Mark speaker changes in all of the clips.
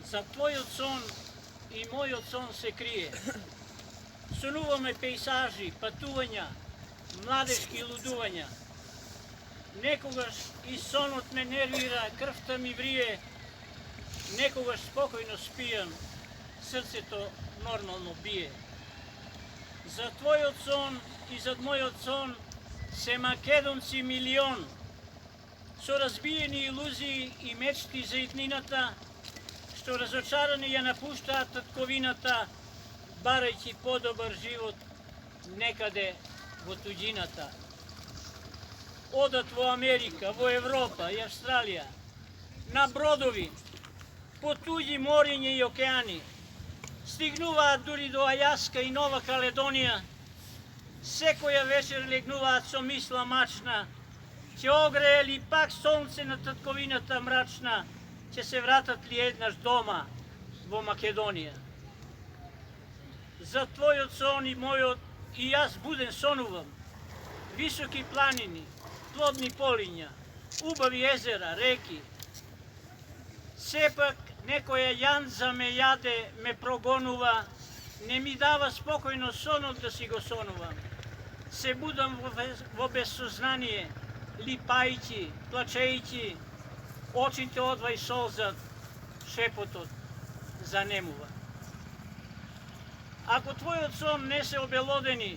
Speaker 1: За твојот сон и мојот сон се крие. Сонуваме пейсажи, патувања, младешки лудувања. Некогаш и сонот ме нервира, крвта ми врие, некогаш спокојно спијам, срцето нормално бие. За твојот сон и за мојот сон се македонци милион, со разбиени илузии и мечти за иднината, што разочарани ја напуштаат татковината, барајќи подобар живот некаде во туѓината. Одат во Америка, во Европа и Австралија, на бродови, по туѓи мориња и океани, стигнуваат дури до Ајаска и Нова Каледонија, секоја вечер легнуваат со мисла мачна, ќе огрее ли пак сонце на татковината мрачна, ќе се вратат ли еднаш дома во Македонија. За твојот сон и мојот и јас буден сонувам, високи планини, плодни полиња, убави езера, реки. Сепак некоја јанза ме јаде, ме прогонува, не ми дава спокојно сонот да си го сонувам. Се будам во безсознание, липајќи, плачејќи, очите одвај солзат, шепотот занемува. Ако твојот сон не се обелодени,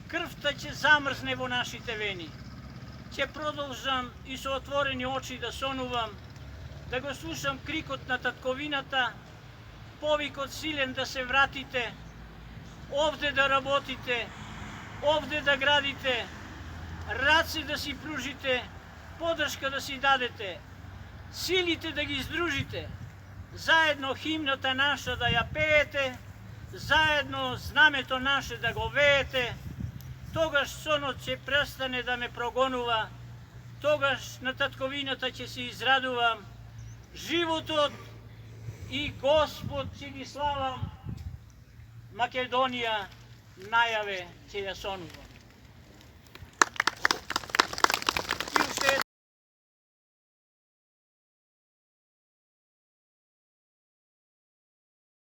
Speaker 1: крвта ќе замрзне во нашите вени. Ќе продолжам и со отворени очи да сонувам, да го слушам крикот на татковината, повикот силен да се вратите, овде да работите, овде да градите, раце да си пружите, подршка да си дадете, силите да ги издружите, заедно химната наша да ја пеете, заедно знамето наше да го веете, тогаш сонот ќе престане да ме прогонува, тогаш на татковината ќе се израдувам, животот и Господ ќе ги славам, Македонија најаве ќе ја сонувам.